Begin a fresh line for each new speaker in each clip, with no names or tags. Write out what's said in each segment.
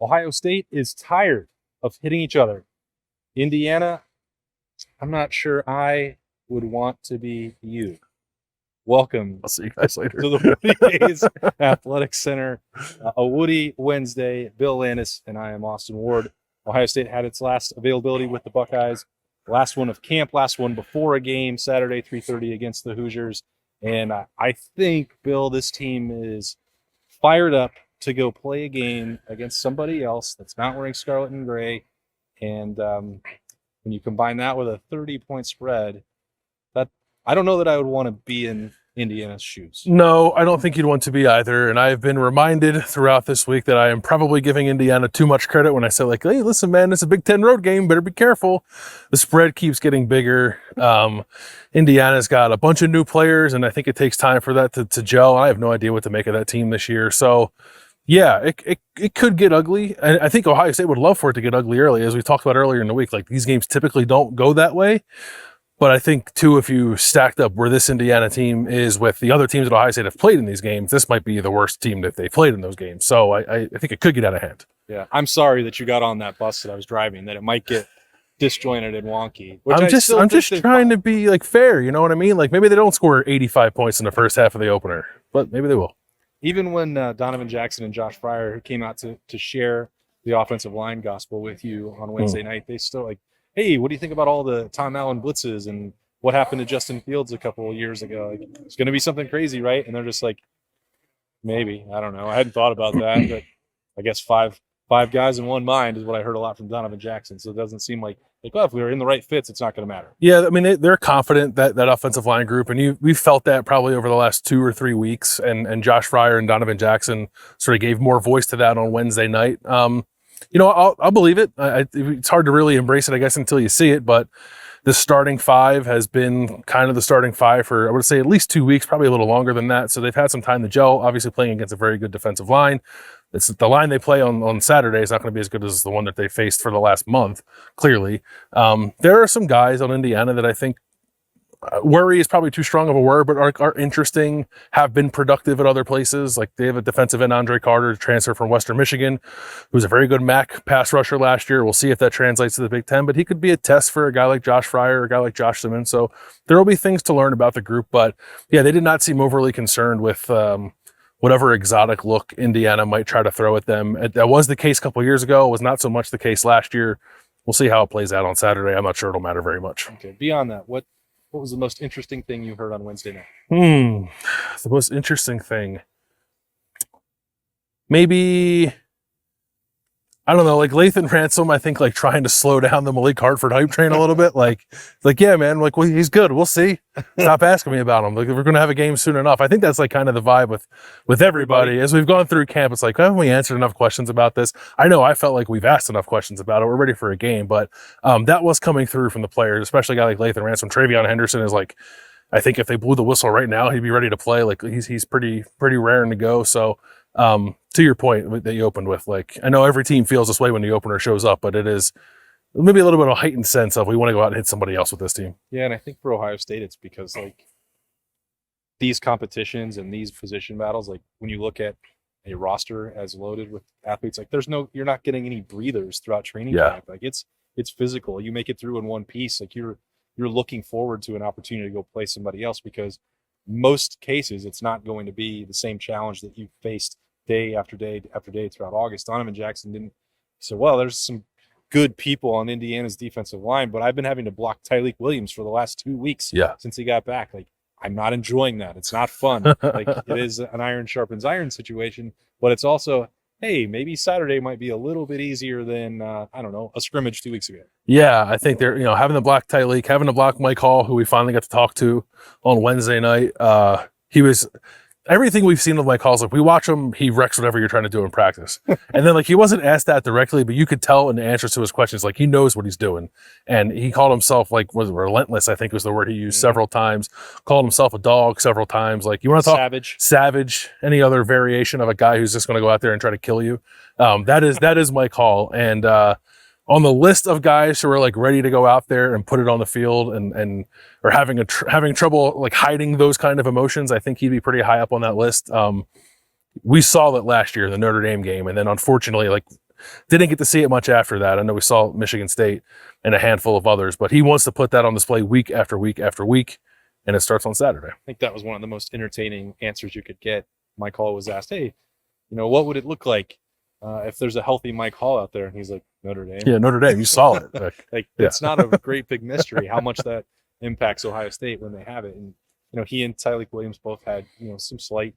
Ohio State is tired of hitting each other. Indiana, I'm not sure I would want to be you. Welcome
I'll see you guys later.
to the Woody Hayes Athletic Center. A Woody Wednesday. Bill Landis and I am Austin Ward. Ohio State had its last availability with the Buckeyes. Last one of camp, last one before a game, Saturday, 3:30 against the Hoosiers. And I think, Bill, this team is fired up to go play a game against somebody else that's not wearing scarlet and gray. And when you combine that with a 30-point spread, that I don't know that I would want to be in Indiana's shoes.
No, I don't think you'd want to be either. And I've been reminded throughout this week that I am probably giving Indiana too much credit when I say, like, hey, listen, man, it's a Big Ten road game. Better be careful. The spread keeps getting bigger. Indiana's got a bunch of new players, and I think it takes time for that to gel. I have no idea what to make of that team this year. So, yeah, it could get ugly. And I think Ohio State would love for it to get ugly early. As we talked about earlier in the week, like, these games typically don't go that way. But I think, too, if you stacked up where this Indiana team is with the other teams that Ohio State have played in these games, this might be the worst team that they played in those games. So I think it could get out of hand.
Yeah, I'm sorry that you got on that bus that I was driving, that it might get disjointed and wonky.
I'm just trying to be, like, fair, you know what I mean? Like, maybe they don't score 85 points in the first half of the opener, but maybe they will.
Even when Donovan Jackson and Josh Fryer came out to share the offensive line gospel with you on Wednesday night, they still like, hey, what do you think about all the Tom Allen blitzes and what happened to Justin Fields a couple of years ago? Like, it's going to be something crazy, right? And they're just like, maybe. I don't know. I hadn't thought about that, but I guess five guys in one mind is what I heard a lot from Donovan Jackson. So it doesn't seem like well, if we were in the right fits, it's not going to matter.
Yeah, I mean, they're confident, that offensive line group, and we've felt that probably over the last 2 or 3 weeks, and Josh Fryer and Donovan Jackson sort of gave more voice to that on Wednesday night. I'll believe it. It's hard to really embrace it, I guess, until you see it, but the starting five has been kind of the starting five for, I would say, at least 2 weeks, probably a little longer than that. So they've had some time to gel, obviously playing against a very good defensive line. It's the line they play on Saturday is not going to be as good as the one that they faced for the last month, clearly. There are some guys on Indiana that I think worry is probably too strong of a word, but are interesting, have been productive at other places. Like, they have a defensive end, Andre Carter, transfer from Western Michigan, who was a very good MAC pass rusher last year. We'll see if that translates to the Big Ten, but he could be a test for a guy like Josh Fryer or a guy like Josh Simmons. So there will be things to learn about the group, but yeah, they did not seem overly concerned with whatever exotic look Indiana might try to throw at them. That was the case a couple of years ago. It was not so much the case last year. We'll see how it plays out on Saturday. I'm not sure it'll matter very much.
Okay, beyond that, what was the most interesting thing you heard on Wednesday night?
The most interesting thing. Maybe, I don't know, like Lathan Ransom, I think, like, trying to slow down the Malik Hartford hype train a little bit. Like, yeah, man, like, well, he's good. We'll see. Stop asking me about him. Like, we're going to have a game soon enough. I think that's like kind of the vibe with everybody. As we've gone through camp, it's like, haven't we answered enough questions about this? I know I felt like we've asked enough questions about it. We're ready for a game, but that was coming through from the players, especially a guy like Lathan Ransom. Travion Henderson is like, I think if they blew the whistle right now, he'd be ready to play. Like, he's pretty raring to go. So, to your point that you opened with, like, I know every team feels this way when the opener shows up, but it is maybe a little bit of a heightened sense of we want to go out and hit somebody else with this team.
Yeah, and I think for Ohio State, it's because, like, these competitions and these position battles, like, when you look at a roster as loaded with athletes, like, you're not getting any breathers throughout training camp. Like, it's physical. You make it through in one piece. Like, you're looking forward to an opportunity to go play somebody else, because most cases it's not going to be the same challenge that you faced day after day after day throughout August. Donovan Jackson didn't say, well, there's some good people on Indiana's defensive line, but I've been having to block Tyleik Williams for the last 2 weeks since he got back. Like, I'm not enjoying that. It's not fun. Like, it is an iron sharpens iron situation, but it's also, hey, maybe Saturday might be a little bit easier than, I don't know, a scrimmage 2 weeks ago.
Yeah, I think they're, having to block Tyleik, having to block Mike Hall, who we finally got to talk to on Wednesday night. He was everything we've seen of Mike Hall's, like, we watch him, he wrecks whatever you're trying to do in practice. And then, like, he wasn't asked that directly, but you could tell in the answers to his questions, like, he knows what he's doing. And he called himself, like, was relentless, I think was the word he used several times, called himself a dog several times. Like, you want to talk savage, any other variation of a guy who's just going to go out there and try to kill you. That is Mike Hall. And on the list of guys who are, like, ready to go out there and put it on the field and or having trouble, like, hiding those kind of emotions, I think he'd be pretty high up on that list. We saw that last year in the Notre Dame game, and then unfortunately, like, didn't get to see it much after that. I know we saw Michigan State and a handful of others, but he wants to put that on display week after week after week, and it starts on Saturday.
I think that was one of the most entertaining answers you could get. Mike Hall was asked, hey, what would it look like if there's a healthy Mike Hall out there? And he's like, Notre Dame.
Yeah, Notre Dame. You saw it.
It's not a great big mystery how much that impacts Ohio State when they have it. And, he and Tyleik Williams both had, some slight,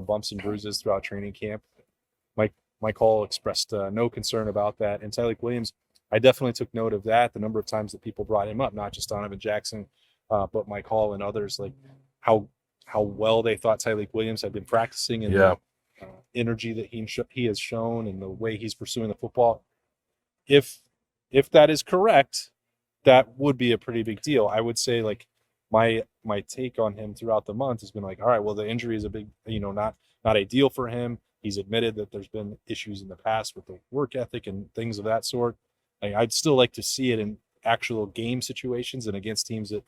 bumps and bruises throughout training camp. Mike Hall expressed no concern about that. And Tyleik Williams, I definitely took note of that. The number of times that people brought him up, not just Donovan Jackson, but Mike Hall and others, like how well they thought Tyleik Williams had been practicing and the energy that he has shown and the way he's pursuing the football. If that is correct, that would be a pretty big deal. I would say, like, my take on him throughout the month has been like, all right, well, the injury is a big, not ideal for him. He's admitted that there's been issues in the past with the work ethic and things of that sort. I'd still like to see it in actual game situations and against teams that,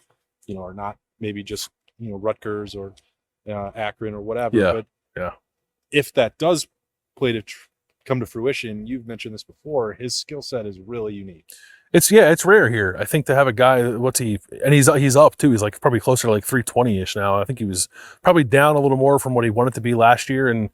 are not maybe just, Rutgers or Akron or whatever. But if that does come to fruition, you've mentioned this before, his skill set is really unique.
It's rare here. I think to have a guy, and he's up too. He's like probably closer to like 320-ish now. I think he was probably down a little more from what he wanted to be last year. And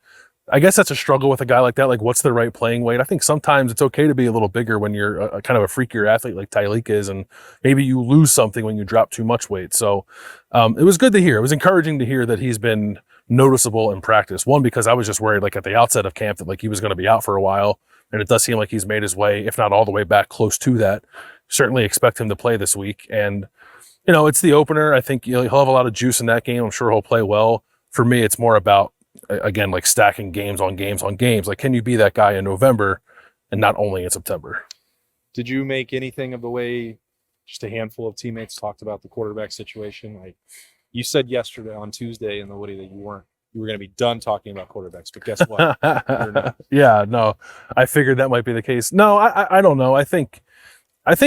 I guess that's a struggle with a guy like that. Like, what's the right playing weight? I think sometimes it's okay to be a little bigger when you're a kind of a freakier athlete like Tyleik is, and maybe you lose something when you drop too much weight. So it was good to hear. It was encouraging to hear that he's been noticeable in practice. One, because I was just worried, like at the outset of camp, that like he was going to be out for a while. And it does seem like he's made his way, if not all the way back, close to that. Certainly expect him to play this week. And, it's the opener. I think he'll have a lot of juice in that game. I'm sure he'll play well. For me, it's more about, again, like stacking games on games on games. Like, can you be that guy in November and not only in September?
Did you make anything of the way just a handful of teammates talked about the quarterback situation? Like you said yesterday on Tuesday in the Woody that you were going to be done talking about quarterbacks, but guess what? You're not.
Yeah, no, I figured that might be the case. No, I don't know. I think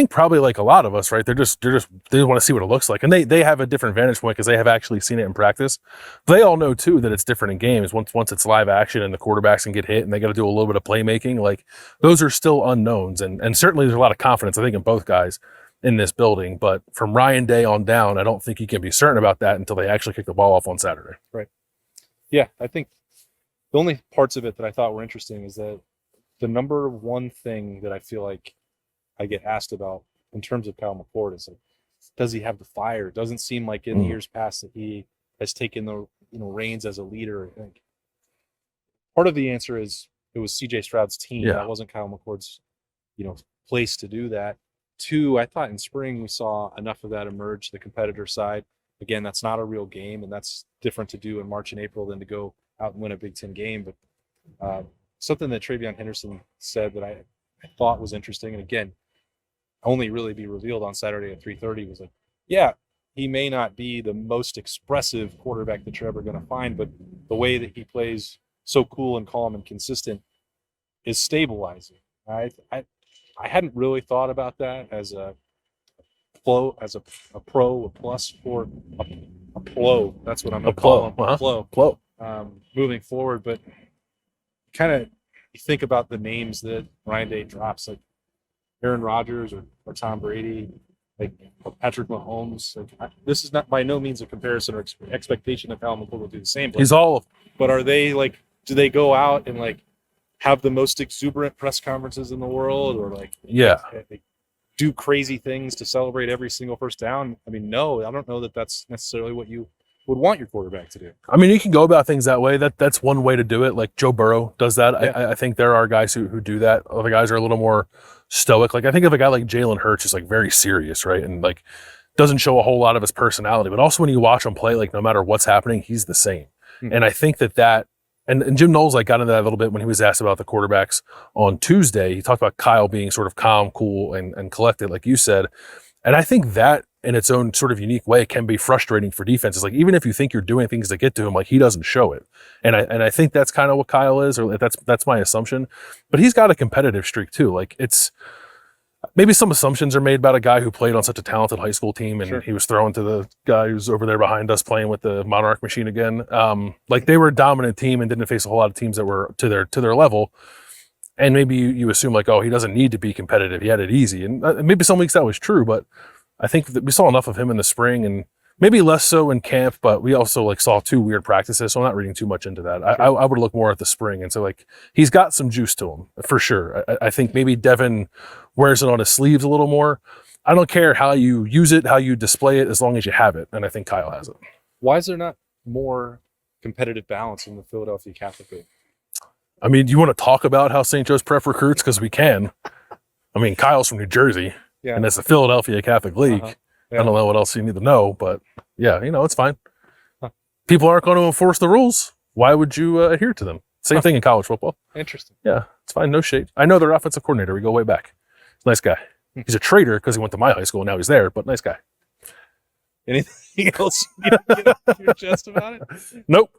probably like a lot of us, right? They want to see what it looks like. And they have a different vantage point because they have actually seen it in practice. They all know too that it's different in games. Once it's live action and the quarterbacks can get hit and they got to do a little bit of playmaking, like those are still unknowns. And certainly there's a lot of confidence, I think, in both guys in this building. But from Ryan Day on down, I don't think you can be certain about that until they actually kick the ball off on Saturday.
Right. Yeah, I think the only parts of it that I thought were interesting is that the number one thing that I feel like I get asked about in terms of Kyle McCord is like, does he have the fire? It doesn't seem like in years past that he has taken the reins as a leader. I think part of the answer is it was CJ Stroud's team.
Yeah.
That wasn't Kyle McCord's place to do that. Two, I thought in spring we saw enough of that emerge, the competitor side. Again, that's not a real game, and that's different to do in March and April than to go out and win a Big Ten game. But something that Travion Henderson said that I thought was interesting, and again, only really be revealed on Saturday at 3:30, was like, yeah, he may not be the most expressive quarterback that you're ever going to find, but the way that he plays so cool and calm and consistent is stabilizing. I hadn't really thought about that as a plus for a plo. That's what I'm going to call him.
Plo.
Moving forward, but kind of you think about the names that Ryan Day drops, like Aaron Rodgers or Tom Brady, like Patrick Mahomes. Like, this is not by no means a comparison or expectation that Kyle McCord will do the same.
He's all.
But are they like? Do they go out and like have the most exuberant press conferences in the world, or like they do crazy things to celebrate every single first down? I mean, no, I don't know that that's necessarily what you would want your quarterback to do.
I mean, you can go about things that way. That's one way to do it. Like Joe Burrow does that.
Yeah.
I think there are guys who do that. Other guys are a little more stoic. Like I think of a guy like Jalen Hurts is like very serious, right? And like doesn't show a whole lot of his personality. But also when you watch him play, like no matter what's happening, he's the same. Mm-hmm. And I think that and Jim Knowles like got into that a little bit when he was asked about the quarterbacks on Tuesday. He talked about Kyle being sort of calm, cool, and collected, like you said. And I think that in its own sort of unique way can be frustrating for defenses. Like even if you think you're doing things to get to him, like he doesn't show it. And I think that's kind of what Kyle is, or that's my assumption. But he's got a competitive streak too. Like it's maybe some assumptions are made about a guy who played on such a talented high school team, and he was thrown to the guy who's over there behind us playing with the Monarch machine again. Like they were a dominant team and didn't face a whole lot of teams that were to their level. And maybe you assume like, oh, he doesn't need to be competitive. He had it easy. And maybe some weeks that was true, but I think that we saw enough of him in the spring and maybe less so in camp, but we also like saw 2 weird practices. So I'm not reading too much into that. I would look more at the spring. And so like, he's got some juice to him for sure. I think maybe Devin wears it on his sleeves a little more. I don't care how you use it, how you display it, as long as you have it. And I think Kyle has it.
Why is there not more competitive balance in the Philadelphia Catholic League?
I mean, do you want to talk about how St. Joe's Prep recruits? Because we can. I mean, Kyle's from New Jersey, and it's the Philadelphia Catholic League. Yeah. I don't know what else you need to know, but yeah, it's fine. People aren't going to enforce the rules. Why would you adhere to them? Same thing in college football.
Interesting.
Yeah, it's fine. No shade. I know their offensive coordinator. We go way back. Nice guy. He's a traitor because he went to my high school and now he's there, but nice guy.
Anything else you get off your chest about it?
Nope.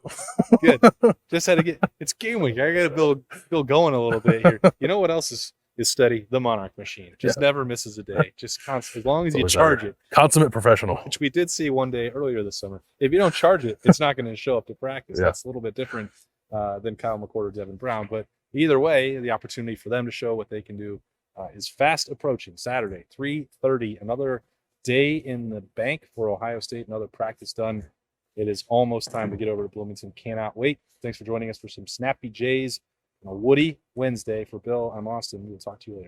Good. Just had to get. It's game week. I got to build going a little bit here. You know what else is steady? The Monarch machine. Just never misses a day. Just constant. As long as you charge it.
Consummate professional.
Which we did see one day earlier this summer. If you don't charge it, it's not going to show up to practice. That's a little bit different than Kyle McCord or Devin Brown. But either way, the opportunity for them to show what they can do is fast approaching. Saturday, 3:30. Another day in the bank for Ohio State. Another practice done. It is almost time to get over to Bloomington. Cannot wait. Thanks for joining us for some Snappy Jays on a Woody Wednesday. For Bill, I'm Austin. We will talk to you later.